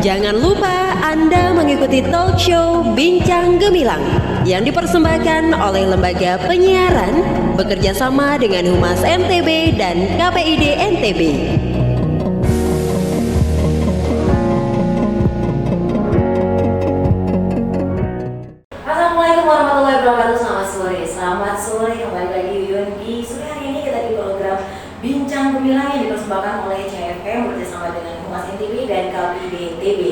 Jangan lupa Anda mengikuti talk show Bincang Gemilang yang dipersembahkan oleh Lembaga Penyiaran bekerja sama dengan Humas NTB dan KPID NTB. Assalamualaikum warahmatullahi wabarakatuh. Selamat sore kembali lagi Yun di sore hari ini kita di program Bincang Gemilang yang dipersembahkan oleh CFM bekerjasama dengan Humas NTB dan KPID NTB.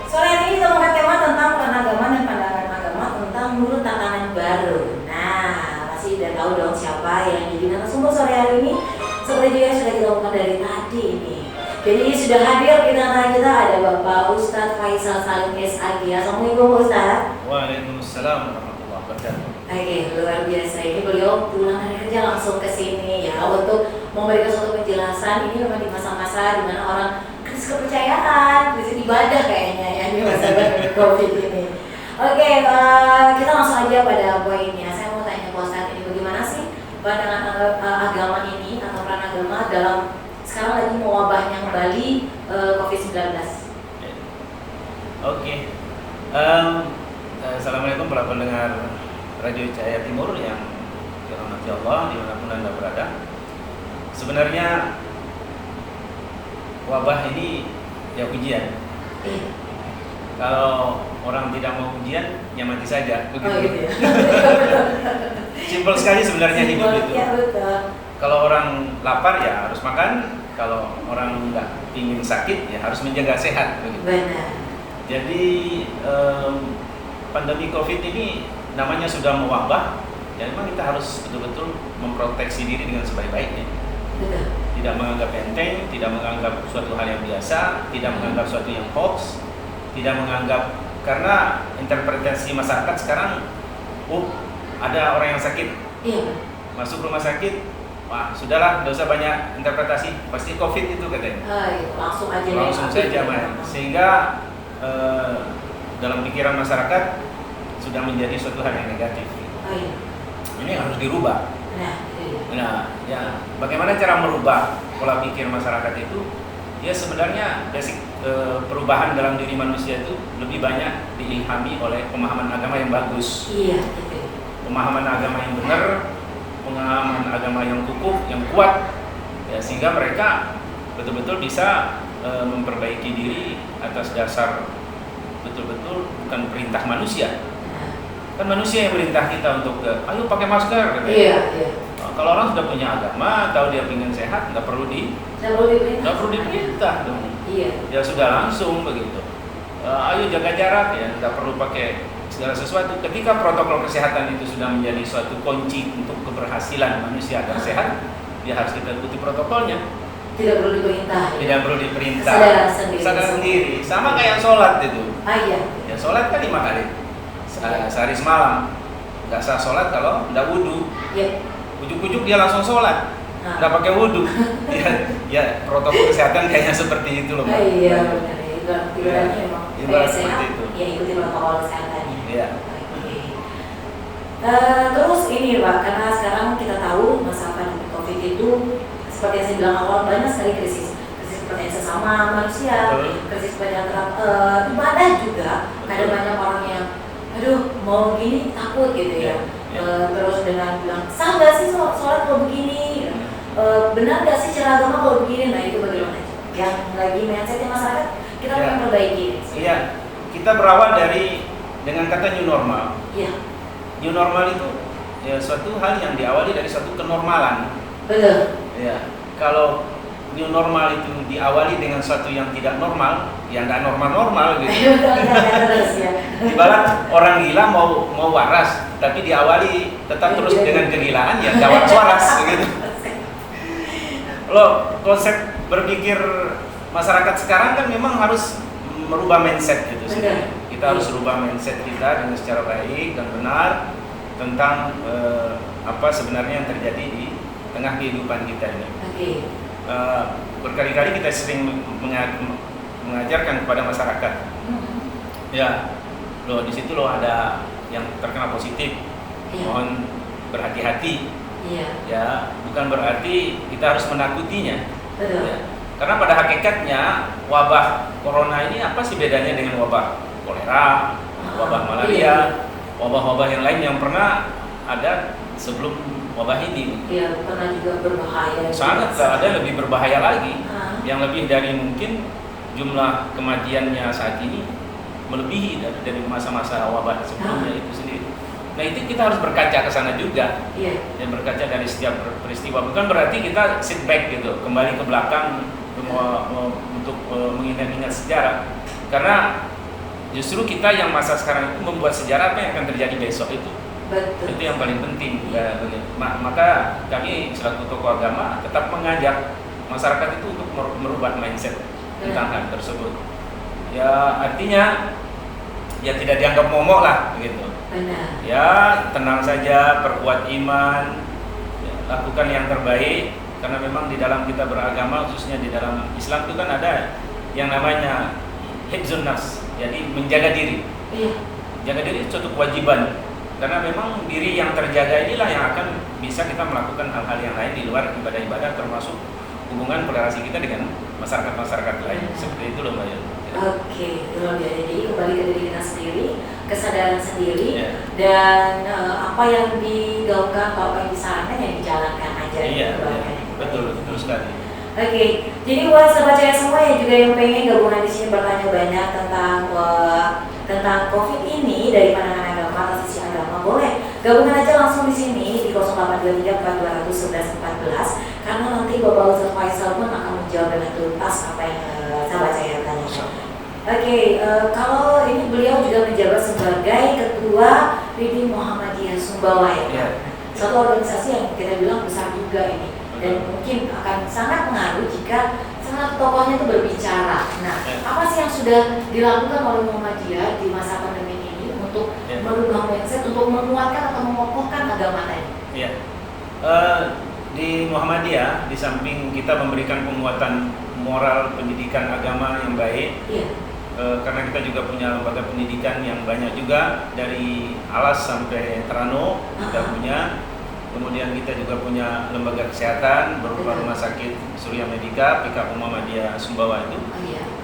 Sore hari ini kita mengangkat tema tentang peran agama dan pandangan agama tentang menurut tatanan baru. Nah, pasti udah tahu dong siapa yang jadi narasumber sore hari ini. Seperti juga yang sudah kita lakukan dari tadi ini. Jadi sudah hadir di tengah kita ada Bapak Ustadz Faisal Salim SAG. Assalamualaikum Pak Ustadz. Waalaikumsalam warahmatullahi wabarakatuh. Oke, luar biasa. Ini beliau pulang dari kerja langsung ke sini ya untuk memberikan suatu penjelasan. Ini memang di masa-masa di mana orang krisis kepercayaan, krisis ibadah kayaknya ya di masa COVID ini. Oke, kita langsung aja pada poinnya. Saya mau tanya Pak Ustadz ini bagaimana sih pandangan agama ini atau peran agama dalam sekarang lagi mewabahnya kembali COVID-19. Oke. Assalamualaikum para pendengar Radio Cahaya Timur yang dirahmati Allah dimanapun Anda berada. Sebenarnya wabah ini ya ujian. Kalau orang tidak mau ujian, ya mati saja. Begitu. Oh, gitu ya. Simpel sekali sebenarnya hidup itu. Ya, betul. Kalau orang lapar ya harus makan. Kalau orang nggak ingin sakit ya harus menjaga sehat. Begitu. Benar. Jadi pandemi COVID ini namanya sudah mewabah, ya memang kita harus betul-betul memproteksi diri dengan sebaik-baiknya. Betul. Tidak menganggap enteng, tidak menganggap suatu hal yang biasa, tidak menganggap suatu yang hoax, tidak menganggap karena interpretasi masyarakat sekarang, ada orang yang sakit, Iya. masuk rumah sakit, wah sudahlah, tidak usah banyak interpretasi, pasti COVID itu katanya. Iya. Langsung aja. Langsung saja main, sehingga dalam pikiran masyarakat sudah menjadi suatu hal yang negatif. Oh, iya. Ini harus dirubah. Nah, Ya, bagaimana cara merubah pola pikir masyarakat itu? Ya sebenarnya basic perubahan dalam diri manusia itu lebih banyak diilhami oleh pemahaman agama yang bagus. iya, gitu. Pemahaman agama yang benar, pemahaman agama yang kukuh, yang kuat, ya, sehingga mereka betul-betul bisa memperbaiki diri atas dasar betul-betul bukan perintah manusia. Kan manusia yang perintah kita untuk ayo pakai masker katanya. Iya, iya. Kalau orang sudah punya agama, tahu dia ingin sehat, nggak perlu diperintah dong. Iya. Ya sudah langsung begitu. Ayo jaga jarak ya, nggak perlu pakai segala sesuatu. Ketika protokol kesehatan itu sudah menjadi suatu kunci untuk keberhasilan manusia agar sehat, ya harus kita ikuti protokolnya. Tidak perlu diperintah. Tidak perlu diperintah. Sadar sendiri. Sama kayak sholat itu. Iya. Ya sholat kan 5 kali. Sehari semalam. Nggak sah sholat kalau nggak wudhu. Iya. Ujuk-ujuk dia langsung sholat. Nggak pakai wudhu. Ya protokol kesehatan kayaknya seperti itu loh. Iya benar. Ibaratnya memang Ibarat sehat. seperti itu. Ya ikuti protokol kesehatannya. Iya. Oke. Terus ini Pak, karena sekarang kita tahu masa pandemi COVID itu seperti yang saya bilang awal banyak sekali krisis kepercayaan sesama manusia, krisis kepercayaan ibadah juga. Ada banyak orang yang, aduh mau gini takut gitu ya. Terus dengan bilang sah nggak sih sholat kalau begini, benar nggak sih cara agama kalau begini, nah itu bagaimana? Yang lagi mindsetnya masyarakat kita pengen perbaiki. Iya, kita berawal dengan kata new normal. Iya. New normal itu ya suatu hal yang diawali dari suatu kenormalan. Betul. Ya, kalau new normal itu diawali dengan suatu yang tidak normal, ya nggak normal gitu. Ibarat orang gila mau waras, tapi diawali tetap terus dengan kegilaan, ya nggak waras begitu. Loh, konsep berpikir masyarakat sekarang kan memang harus merubah mindset gitu sih. Kita harus rubah mindset kita dengan secara baik dan benar tentang apa sebenarnya yang terjadi di tengah kehidupan kita ini. Berkali-kali kita sering mengajarkan kepada masyarakat. Ya, loh di situ loh ada yang terkena positif. Mohon berhati-hati. Ya, bukan berarti kita harus menakutinya. Ya. Karena pada hakikatnya wabah corona ini apa sih bedanya dengan wabah kolera, wabah malaria, wabah-wabah yang lain yang pernah ada sebelum wabah ini? Iya, pernah juga berbahaya. Sangat ada lebih berbahaya lagi, yang lebih dari mungkin jumlah kematiannya saat ini melebihi dari masa-masa wabah sebelumnya itu sendiri. Nah itu kita harus berkaca ke sana juga, dan berkaca dari setiap peristiwa. Bukan berarti kita sit back gitu, kembali ke belakang untuk mengingat-ingat sejarah. Karena justru kita yang masa sekarang itu membuat sejarah apa yang akan terjadi besok itu. Betul. Itu yang paling penting. Maka kami selaku tokoh agama tetap mengajak masyarakat itu untuk merubah mindset tentang hal tersebut. Ya artinya ya tidak dianggap momok lah begitu. Benar. Ya tenang saja, perkuat iman, ya, lakukan yang terbaik. Karena memang di dalam kita beragama, khususnya di dalam Islam itu kan ada yang namanya hifdzun nafs, jadi menjaga diri. Iya. Jaga diri itu suatu kewajiban. Karena memang diri yang terjaga inilah yang akan bisa kita melakukan hal-hal yang lain di luar ibadah-ibadah, termasuk hubungan relasi kita dengan masyarakat-masyarakat lain. Seperti itu loh Mbak. Oke, itu loh ya. Jadi kembali ke diri kita sendiri, kesadaran sendiri, dan apa yang digaungkan, apa yang disarankan yang dijalankan aja. Iya, betul sekali. Oke, jadi buat sahabat saya semua yang juga yang pengen gabungan di sini bertanya banyak tentang COVID ini dari pandangan agama atau sisi agama, boleh gabungan aja langsung di sini di 0823421114, karena nanti Bapak Ustaz Faisal pun akan menjawab dengan tuntas apa yang sahabat saya tanyakan. Oke, kalau ini beliau juga menjabat sebagai Ketua Reading Muhammadiyah Sumbawa ya. Satu organisasi yang kita bilang besar juga ini, dan mungkin akan sangat mengaruh jika sangat tokohnya itu berbicara. Nah, apa sih yang sudah dilakukan oleh Muhammadiyah di masa pandemi ini untuk merubah mindset, untuk menguatkan atau mengokohkan agama tadi? Iya. Di Muhammadiyah, di samping kita memberikan penguatan moral pendidikan agama yang baik, karena kita juga punya lembaga pendidikan yang banyak juga, dari Alas sampai Terano kita punya. Kemudian kita juga punya lembaga kesehatan berupa Rumah Sakit Surya Medika, PK Muhammadiyah Sumbawa itu.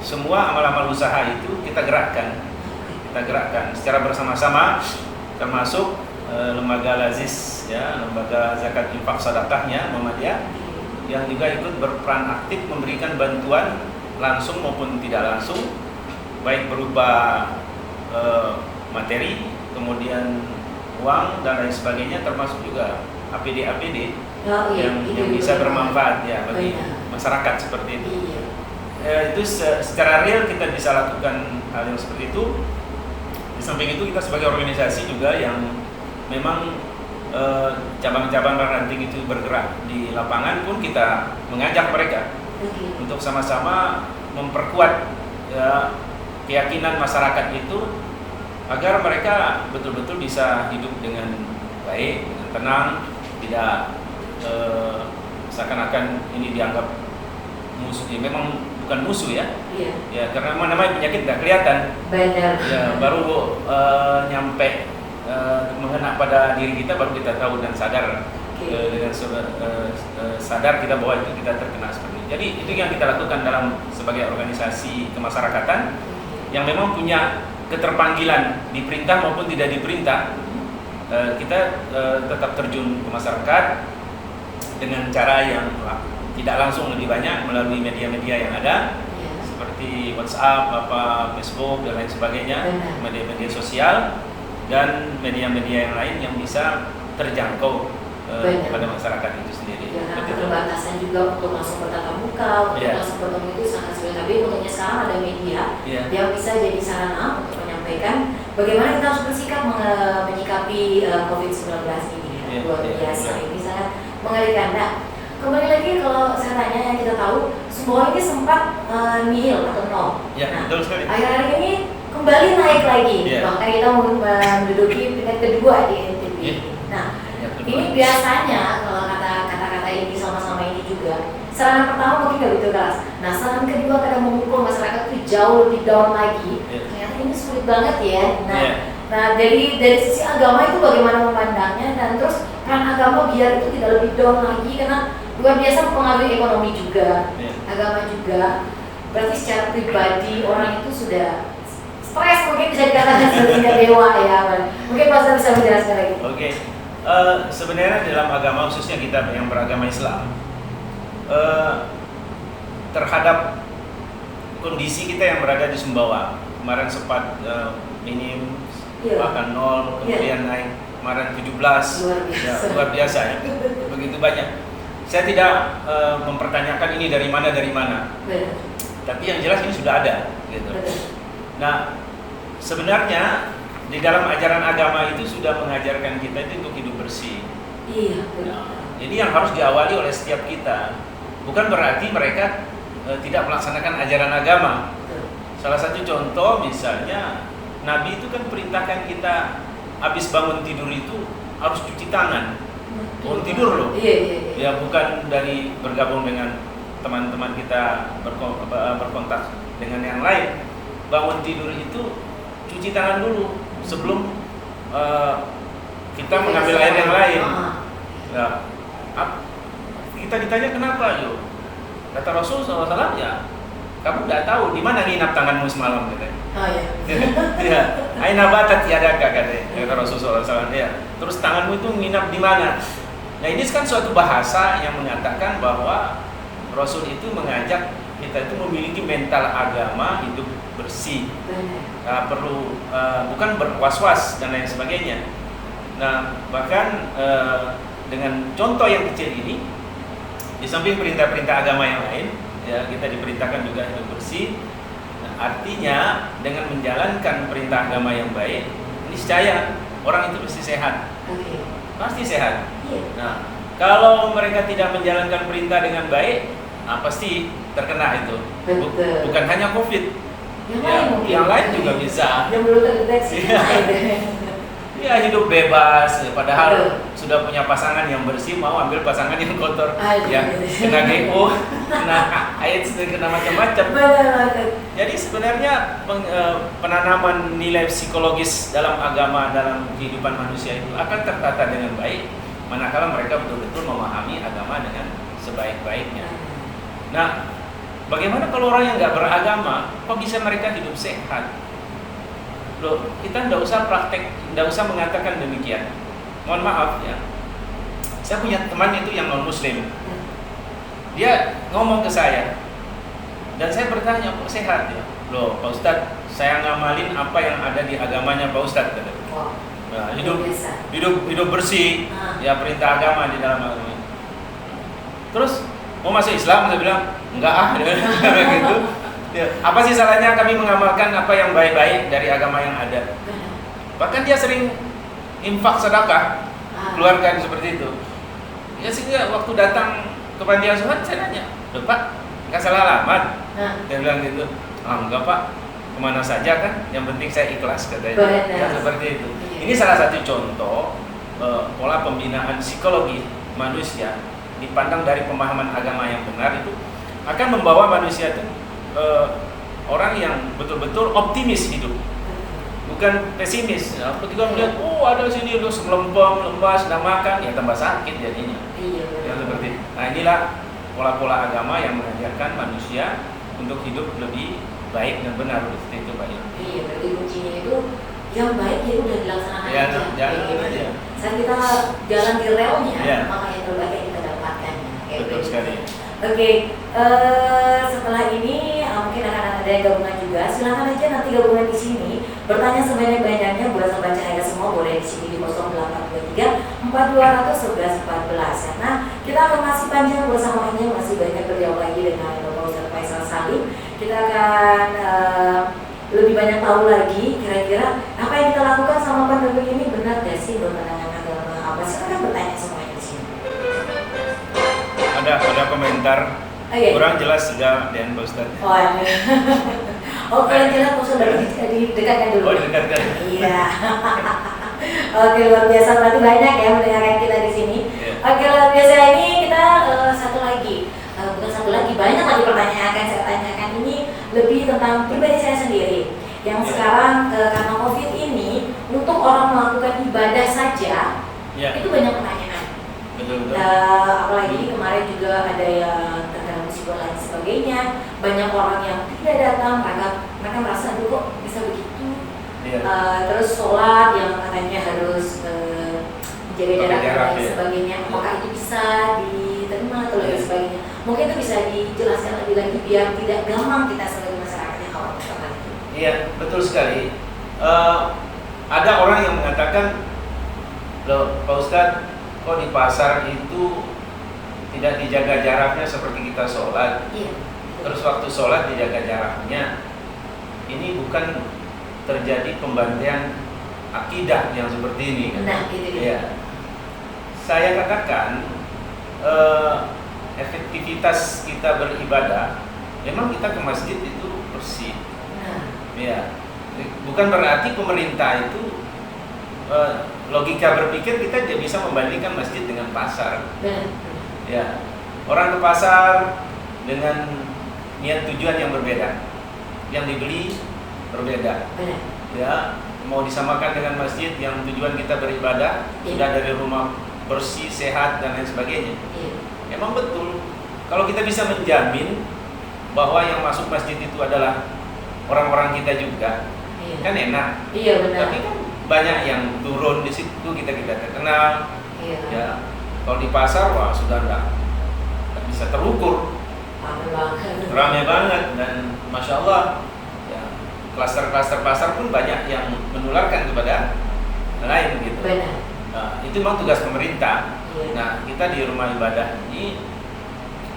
Semua amal-amal usaha itu kita gerakkan secara bersama-sama, termasuk lembaga Lazis ya, lembaga zakat infak sedekahnya Muhammadiyah, yang juga ikut berperan aktif memberikan bantuan langsung maupun tidak langsung, baik berupa materi, kemudian uang dan lain sebagainya, termasuk juga APD yang bisa bermanfaat ya bagi masyarakat seperti itu. Itu secara real kita bisa lakukan hal yang seperti itu. Di samping itu kita sebagai organisasi juga yang memang cabang-cabang ranting itu bergerak di lapangan pun kita mengajak mereka untuk sama-sama memperkuat ya, keyakinan masyarakat itu agar mereka betul-betul bisa hidup dengan baik, dengan tenang, tidak seakan-akan ini dianggap musuh. Ya, memang bukan musuh ya. Ya karena namanya penyakit tidak kelihatan. Benar. Ya baru nyampe mengena pada diri kita, baru kita tahu dan sadar. Dengan sadar kita bahwa itu kita terkena seperti ini. Jadi itu yang kita lakukan dalam sebagai organisasi kemasyarakatan yang memang punya keterpanggilan diperintah maupun tidak diperintah. Kita tetap terjun ke masyarakat dengan cara yang tidak langsung, lebih banyak melalui media-media yang ada seperti WhatsApp, Facebook dan lain sebagainya, media-media sosial dan media-media yang lain yang bisa terjangkau pada masyarakat itu sendiri. Karena keterbatasan juga untuk langsung bertatap muka, untuk langsung bertemu itu sangat sulit. Tapi untungnya sekarang ada media yang bisa jadi sarana untuk menyampaikan bagaimana kita harus bersikap menyikapi COVID-19 ini. Luar biasa, ini sangat mengerikan. Nah, kembali lagi kalau saya tanya, yang kita tahu Sumbawa ini sempat nihil atau nol. Betul sekali. Akhir-akhir ini kembali naik lagi. Bahkan kita menduduki peringkat kedua di NTB. Nah, ini biasanya kalau kata-kata ini sama-sama ini juga, serangan pertama mungkin nggak begitu keras. Nah, serangan kedua kadang memukul masyarakat itu jauh lebih down lagi. Ternyata ini sulit banget ya. Nah dari sisi agama itu bagaimana memandangnya, dan terus peran agama biar itu tidak lebih down lagi, karena luar biasa mempengaruhi ekonomi juga, Iya. agama juga. Berarti secara pribadi orang itu sudah stres, mungkin bisa dikatakan tidak dewa ya. Mungkin Pak Ustadz bisa menjelaskan lagi. Oke. Sebenarnya dalam agama, khususnya kita yang beragama Islam, terhadap kondisi kita yang berada di Sumbawa, kemarin sempat minim, Iya. bahkan 0, kemudian naik kemarin 17, luar biasa ya, begitu banyak. Saya tidak mempertanyakan ini dari mana, Benar. tapi yang jelas ini sudah ada, gitu. Benar. Nah, sebenarnya di dalam ajaran agama itu sudah mengajarkan kita itu untuk hidup bersih. Iya, benar. Nah, ini yang harus diawali oleh setiap kita. Bukan berarti mereka tidak melaksanakan ajaran agama. Betul. Salah satu contoh misalnya Nabi itu kan perintahkan kita habis bangun tidur itu harus cuci tangan. Bangun tidur loh. Iya. Ya bukan dari bergabung dengan teman-teman kita berkontak dengan yang lain. Bangun tidur itu cuci tangan dulu sebelum kita mengambil air yang lain. Nah, kita ditanya kenapa yo? Kata Rasul SAW, ya kamu tidak tahu di mana nginap tanganmu semalam, katanya. Oh iya. Ya, aina batat yadaka, katanya, kata Rasul SAW. Ya, terus tanganmu itu nginap di mana? Nah ini kan suatu bahasa yang mengatakan bahwa Rasul itu mengajak kita itu memiliki mental agama, hidup bersih. Benar. Perlu bukan berwas-was dan lain sebagainya. Nah bahkan dengan contoh yang kecil ini, di samping perintah-perintah agama yang lain, ya kita diperintahkan juga hidup bersih. Nah, artinya dengan menjalankan perintah agama yang baik, niscaya orang itu pasti sehat, Oke. pasti sehat. Iya. Nah kalau mereka tidak menjalankan perintah dengan baik, pasti terkena itu. Betul. Bukan hanya COVID. Yang Ya, lain mungkin. yang lain juga bisa. Yang belum terdeteksi. Iya. Ya hidup bebas, padahal Betul. sudah punya pasangan yang bersih, mau ambil pasangan yang kotor, Aduh. ya kena GO, kena AIDS, kena macam-macam. Benar. Jadi sebenarnya penanaman nilai psikologis dalam agama, dalam kehidupan manusia itu akan tertata dengan baik, manakala mereka betul-betul memahami agama dengan sebaik-baiknya. Nah, bagaimana kalau orang yang nggak beragama, kok bisa mereka hidup sehat? Loh, kita tidak usah praktek, tidak usah mengatakan demikian. Mohon maaf ya, saya punya teman itu yang non muslim. Dia ngomong ke saya, dan saya bertanya, kok sehat ya? Loh, Pak Ustadz, saya ngamalin apa yang ada di agamanya Pak Ustadz. Wow. Nah, Biasa. hidup bersih, ya perintah agama di dalam agama. Terus mau masuk Islam, saya bilang enggak gitu. Ya, apa sih salahnya kami mengamalkan apa yang baik-baik dari agama yang ada? Bahkan dia sering infak sedekah, keluarkan seperti itu. Ya sehingga waktu datang ke panti asuhan saya nanya, "Loh Pak, nggak salah alamat?" Dia bilang gitu. Enggak Pak, kemana saja kan, yang penting saya ikhlas, katanya. Ya, seperti itu. Ini salah satu contoh pola pembinaan psikologi manusia dipandang dari pemahaman agama yang benar itu akan membawa manusia itu orang yang betul-betul optimis hidup, bukan pesimis. Ya, ketika melihat, ada sini lu melempem, lemas, tidak makan, ya tambah sakit jadinya. Iya. Ya seperti. Nah inilah pola-pola agama yang mengajarkan manusia untuk hidup lebih baik dan benar, seperti itu Pak. Iya, berarti kuncinya itu yang baik ya udah dilaksanakan Ya, aja. jalan aja. Saat kita jalan di relnya, Ya. maka yang terbaik yang kita dapatkan. Betul sekali. Oke, setelah ini mungkin akan ada yang gabungan juga. Silakan aja nanti gabungan di sini bertanya sebanyak-banyaknya buat sobat cahaya semua, boleh di sini di 0823 4211 14. Karena kita akan masih panjang bersamanya, masih banyak beliau lagi dengan Bapak Ustadz Faisal Salim. Kita akan lebih banyak tahu lagi kira-kira apa yang kita lakukan sama pandemi ini benar gak sih berpandangan agama apa? Silakan bertanya semuanya di sini. Ada komentar Oke. kurang jelas juga dengan Pak Ustadz. Oh, iya. Oh, kurang jelas maksudnya didekatkan dulu. Oh, didekatkan. Iya. Oke, luar biasa, berarti banyak ya mendengarkan kita di sini. Iya. Oke, luar biasa, ini kita satu lagi, bukan satu lagi, banyak lagi pertanyaan yang akan saya tanyakan. Ini lebih tentang pribadi saya sendiri. Yang Iya. sekarang karena COVID ini, untuk orang melakukan ibadah saja, Ya, itu banyak pertanyaan. betul. Betul. Apalagi kemarin juga ada yang terkena musibah lain sebagainya, banyak orang yang tidak datang, mereka merasa aduh kok bisa begitu. Iya. Terus sholat yang katanya harus menjaga jarak dan lain ya. sebagainya, apakah itu bisa diterima atau lain Iya. sebagainya? Mungkin itu bisa dijelaskan lebih lagi biar tidak gampang kita sebagai masyarakatnya kalau misalkan itu. Iya, betul sekali. Ada orang yang mengatakan, loh Pak Ustadz, kok di pasar itu tidak dijaga jaraknya seperti kita sholat, Iya. terus waktu sholat dijaga jaraknya. Ini bukan terjadi pembantaian akidah yang seperti ini kan? Nah, gitu ya. Iya. Saya katakan efektivitas kita beribadah, memang kita ke masjid itu bersih. Nah, Ya, bukan berarti pemerintah itu logika berpikir kita tidak bisa membandingkan masjid dengan pasar. benar. Ya, orang ke pasar dengan niat tujuan yang berbeda, yang dibeli berbeda. Benar. Ya, mau disamakan dengan masjid yang tujuan kita beribadah, Iya. sudah dari rumah bersih, sehat dan lain sebagainya. Iya. Emang betul. Kalau kita bisa menjamin bahwa yang masuk masjid itu adalah orang-orang kita juga, Iya. kan enak. Iya, benar. Tapi kan banyak yang turun di situ, kita terkenal. Iya. Ya, kalau di pasar wah sudah nggak bisa terukur, Ramai banget. ramai banget dan masya Allah, ya, klaster-klaster pasar pun banyak yang menularkan kepada lain gitu. Benar. Nah, itu memang tugas pemerintah. Iya. Nah, kita di rumah ibadah ini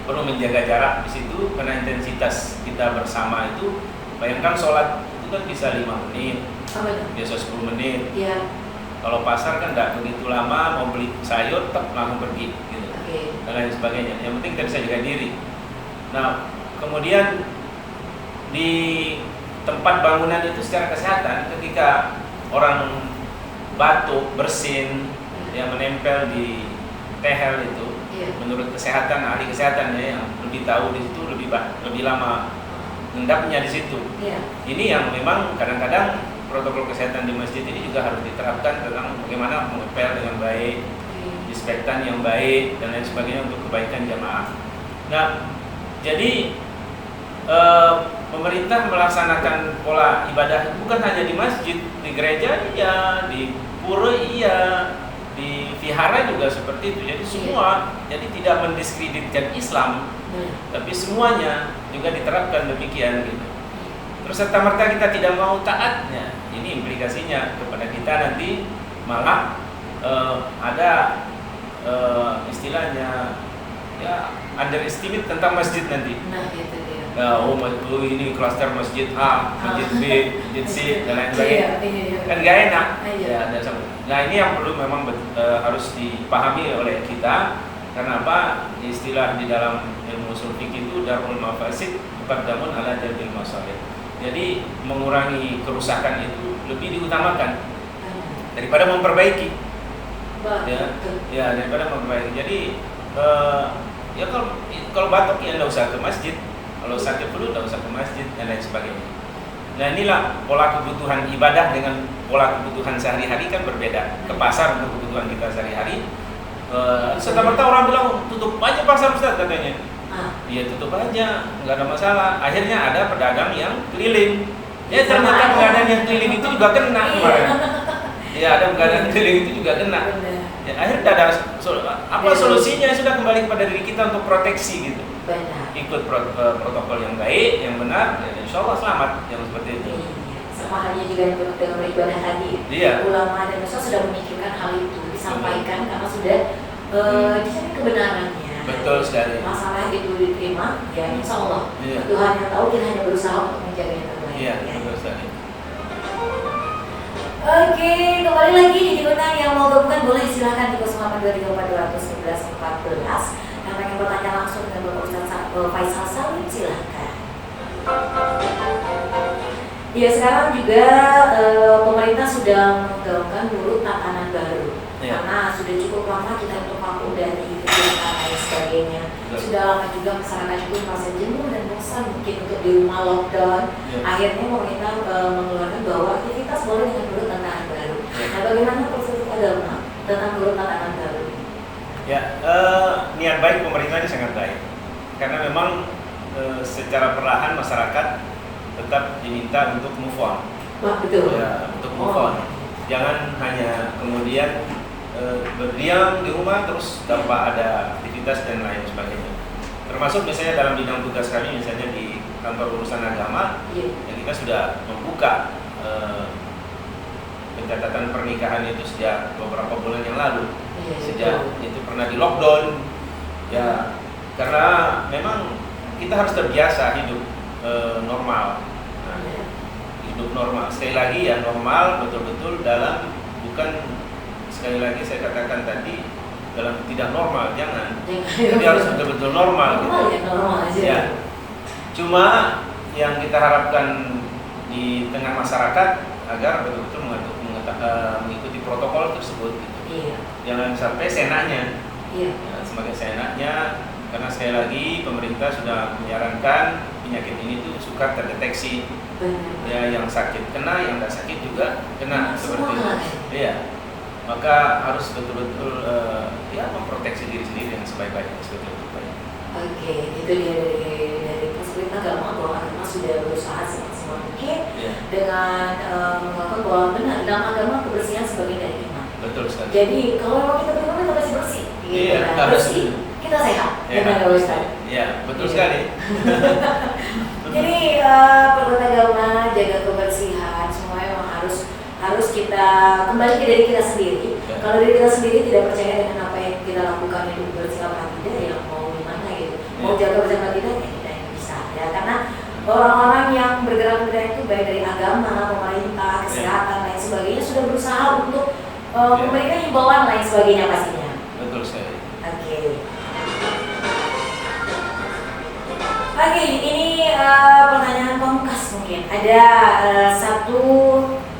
perlu menjaga jarak di situ karena intensitas kita bersama itu, bayangkan sholat itu kan bisa 5 menit, Oh, benar. biasa 10 menit. Iya. Kalau pasar kan nggak begitu lama, mau beli sayur tetap langsung pergi gitu, Oke. dan lain sebagainya. Yang penting kita bisa jaga diri. Nah, kemudian di tempat bangunan itu secara kesehatan, ketika orang batuk, bersin, yang menempel di tehel itu, Iya. menurut kesehatan, ahli kesehatan ya, yang lebih tahu di situ lebih lama ngendapnya di situ. Iya. Ini yang memang kadang-kadang protokol kesehatan di masjid ini juga harus diterapkan tentang bagaimana mengepel dengan baik, disinfektan yang baik dan lain sebagainya untuk kebaikan jamaah. Nah, jadi pemerintah melaksanakan pola ibadah bukan hanya di masjid, di gereja iya, di pura iya, di vihara juga seperti itu. Jadi semua, jadi tidak mendiskreditkan Islam, Benar. tapi semuanya juga diterapkan demikian gitu. Terus serta-merta kita tidak mau taatnya, ini implikasinya kepada kita nanti malah ada istilahnya ya underestimate tentang masjid nanti. Nah, gitu dia. Ya, oh ini klaster masjid A, masjid B, masjid C dan lain sebagainya. Iya. Kan gak enak. Iya. Ya, nah ini yang perlu memang harus dipahami oleh kita. Karena apa? Istilah di dalam ilmu ushul fikih itu darul mafasid muqaddamun ala jalbil masalih. Jadi mengurangi kerusakan itu lebih diutamakan daripada memperbaiki. Ya, daripada memperbaiki. Jadi ya kalau batuk ya nggak usah ke masjid, kalau sakit flu nggak usah ke masjid dan lain sebagainya. Nah inilah pola kebutuhan ibadah dengan pola kebutuhan sehari-hari kan berbeda. Ke pasar untuk kebutuhan kita sehari-hari, serta-merta orang bilang tutup aja pasar Ustaz katanya. Iya tutup aja, nggak ada masalah. Akhirnya ada pedagang yang keliling. Ya ternyata pedagang yang keliling itu juga kena kemarin. Ya ada pedagang keliling itu juga kena. Ya, akhirnya ada apa solusinya? Sudah kembali kepada diri kita untuk proteksi gitu. Benar. Ikut protokol yang baik, yang benar, ya insya Allah selamat yang seperti itu. Sama halnya juga dengan beribadah tadi. Iya. Ulama dan Ustaz sudah memikirkan hal itu, disampaikan karena sudah dicari kebenarannya. Betul sekali. Masalah itu diterima, ya insya Allah. Iya. Tuhan yang tahu, kita hanya berusaha untuk menjaga yang terbaik. Iya, ya. betul sekali. Oke, kembali lagi di Diundang yang mau gabungan boleh silakan di 0823441114. Yang pengen bertanya langsung dengan Bapak Ustaz Faisal Salim silakan. Ya sekarang juga pemerintah sudah menggaungkan dulu tatanan baru. Iya. Karena sudah cukup lama kita terpaku dari kegiatan dan lain sebagainya. Betul. Sudah lama juga masyarakat juga merasa jenuh dan bosan mungkin untuk di rumah lockdown. Iya. Akhirnya pemerintah mengeluarkan bahwa aktivitas boleh dengan dulu tatanan baru. Iya. Nah bagaimana perspektif agama tentang dulu tatanan baru? Ya, niat baik pemerintah ini sangat baik karena memang secara perlahan masyarakat tetap diminta untuk move on. Wah, betul. Ya, untuk move on. Jangan hanya kemudian berdiam di rumah terus tanpa ada aktivitas dan lain sebagainya. Termasuk misalnya dalam bidang tugas kami, misalnya di kantor urusan agama, Iya. ya kita sudah membuka pencatatan pernikahan itu sejak beberapa bulan yang lalu. Iya, Sejak betul. itu pernah di lockdown, ya karena memang kita harus terbiasa hidup normal. Nah, Iya. hidup normal. Sekali lagi ya normal betul-betul dalam, bukan sekali lagi saya katakan tadi dalam tidak normal, jangan. Jadi harus betul-betul normal gitu. Normal ya, normal aja. Ya. Cuma yang kita harapkan di tengah masyarakat agar betul-betul mengikuti protokol tersebut gitu. Iya. Jangan sampai seenaknya. Iya. Ya, semakin seenaknya, karena sekali lagi pemerintah sudah menyarankan penyakit ini tuh suka terdeteksi. Benar. Ya, yang sakit kena, yang tidak sakit juga kena, seperti Semua itu. kena. Iya. Maka harus betul-betul ya memproteksi diri sendiri dengan sebaik-baiknya seperti itu. Oke, itu dia dari perspektif agama bahwa agama sudah berusaha semaksimal mungkin Iya. dengan mengatakan bahwa benar dalam agama kebersihan sebagai dari iman. Betul sekali. Jadi kalau memang kita beriman kita pasti bersih. Iya, Nah, harus bersih, kita sehat. Ya, Benar nggak Ustaz? Iya, betul Iya. sekali. Jadi perbuatan agama, jaga kebersihan, semua memang harus kita kembali ke diri kita sendiri. Ya. Kalau diri kita sendiri tidak percaya dengan apa yang kita lakukan itu bersih apa tidak, ya mau gimana gitu. Mau Ya. jaga bersama kita, ya kita yang bisa. Ya karena orang-orang yang bergerak itu baik dari agama, pemerintah, kesehatan, lain sebagainya sudah berusaha untuk memberikan himbauan lain sebagainya pastinya. Betul sekali. Oke. Oke, ini pertanyaan pamungkas mungkin. Ada satu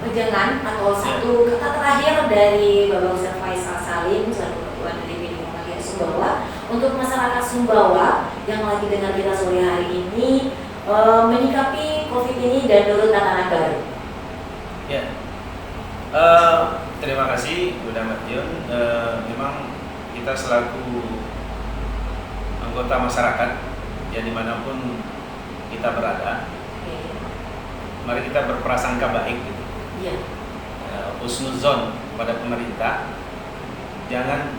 wejangan atau satu kata terakhir dari Bapak Ustaz Faisal Salim, selaku Ketua dari PD Muhammadiyah Sumbawa, untuk masyarakat Sumbawa yang lagi dengar kita sore hari ini menyikapi COVID ini dan nurut tatanan baru. Ya. Terima kasih Bunda Madiun. Memang kita selaku anggota masyarakat ya dimanapun kita berada, Oke. mari kita berprasangka baik gitu. Iya. Husnuzon pada pemerintah. Jangan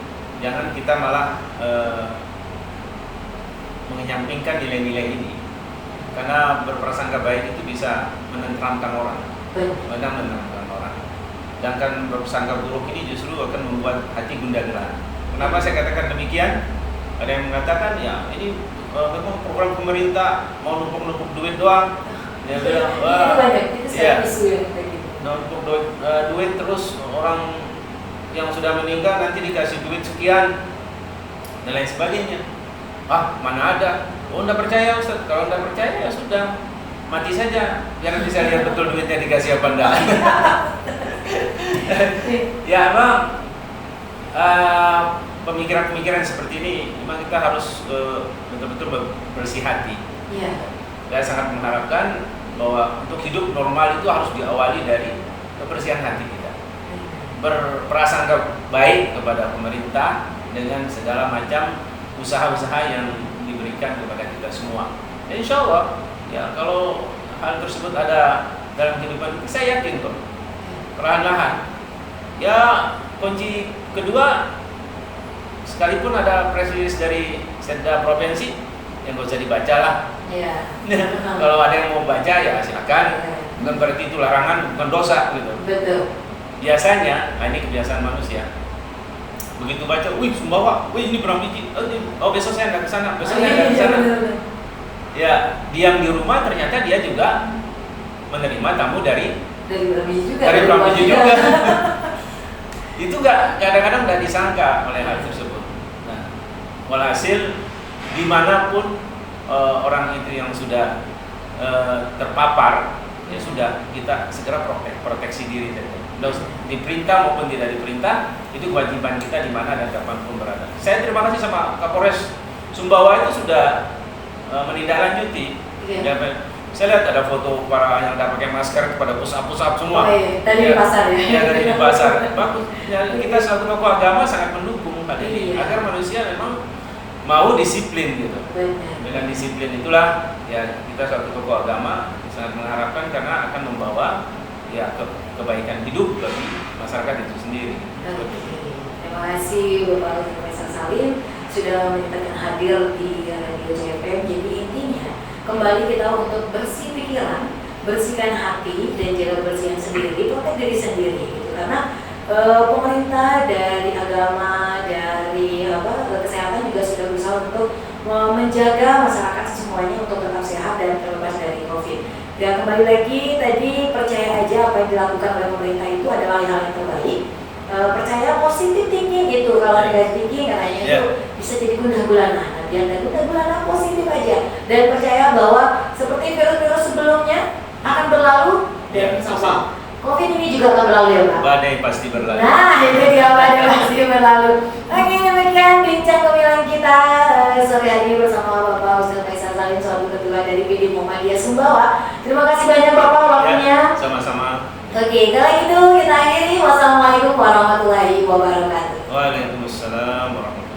kita malah mengenyampingkan nilai-nilai ini, karena berprasangka baik itu bisa menenteramkan orang, menenangkan orang. Sedangkan berprasangka buruk ini justru akan membuat hati gundah gulana. Kenapa saya katakan demikian? Ada yang mengatakan ya ini memang program pemerintah mau numpuk-numpuk duit doang. Dia bilang Itu banyak, itu iya. isu yang kayak gitu. numpuk duit terus orang yang sudah meninggal nanti dikasih duit sekian dan lain sebagainya. Ah, mana ada? Oh, enggak percaya Ustaz. Kalau enggak percaya ya sudah, mati saja. Biar bisa lihat betul duitnya dikasih apa enggak. Ya, Bang. Pemikiran-pemikiran seperti ini memang kita harus betul-betul bersih hati. Iya. Saya sangat mengharapkan bahwa untuk hidup normal itu harus diawali dari kebersihan hati kita. Berprasangka baik kepada pemerintah dengan segala macam usaha-usaha yang diberikan kepada kita semua. Dan insya Allah, ya kalau hal tersebut ada dalam kehidupan kita, saya yakin kok perlahan-lahan. Ya, kunci kedua, sekalipun ada press release dari Setda Provinsi, yang gak usah dibaca lah. Iya. Kalau ada yang mau baca ya silakan. Iya. Bukan berarti itu larangan, bukan dosa gitu. Betul. Biasanya, ini kebiasaan manusia. Begitu baca, wih Sumbawa, wih ini Bramiji, oh besok saya nggak ke sana, besok saya nggak ke sana. Ya, diam di rumah ternyata dia juga menerima tamu dari Bramiji juga. Bramiji juga. Itu kadang-kadang nggak disangka oleh hal tersebut. Nah, walhasil dimanapun orang itu yang sudah terpapar, ya sudah kita segera proteksi diri. Diperintah maupun tidak diperintah, itu kewajiban kita di mana dan kapanpun berada. Saya terima kasih sama Kapolres Sumbawa itu sudah menindaklanjuti. Iya. Saya lihat ada foto para yang tidak pakai masker kepada pusat-pusat semua. Oh, iya. Tadi di pasar ya. Iya, dari di pasar. Bagus. Ya, kita selaku tokoh agama sangat mendukung Pak Denny, Iya. agar manusia memang mau disiplin gitu. Benar. Dengan disiplin itulah ya kita suatu tokoh agama sangat mengharapkan karena akan membawa ya kebaikan hidup bagi masyarakat itu sendiri. Oke. Terima kasih Bapak Lutfi Faisal Salim sudah menyempatkan hadir di Radio JFM. Jadi intinya kembali kita untuk bersih pikiran, bersihkan hati dan jaga kebersihan sendiri, protek diri sendiri gitu. Karena pemerintah dari agama, dari kesehatan juga sudah berusaha untuk menjaga masyarakat semuanya untuk tetap sehat dan terbebas dari COVID. Dan kembali lagi tadi percaya aja apa yang dilakukan oleh pemerintah itu adalah hal yang terbaik. Percaya positif thinking gitu. Kalau negatif thinking katanya itu bisa jadi gundah gulana. Nah, biar gundah gulana positif aja dan percaya bahwa seperti virus-virus sebelumnya akan berlalu dan sama COVID ini juga akan berlalu ya Pak. Badai pasti berlalu. Nah, itu dia badai pasti berlalu. Oke, demikian bincang gemilang kita sore hari ini bersama Bapak Ustaz Faisal Salim selaku ketua dari PD Muhammadiyah Sumbawa. Terima kasih banyak Bapak waktunya. Ya, sama-sama. Oke, kalau itu kita akhiri. Wassalamualaikum warahmatullahi wabarakatuh. Waalaikumsalam warahmatullahi wabarakatuh.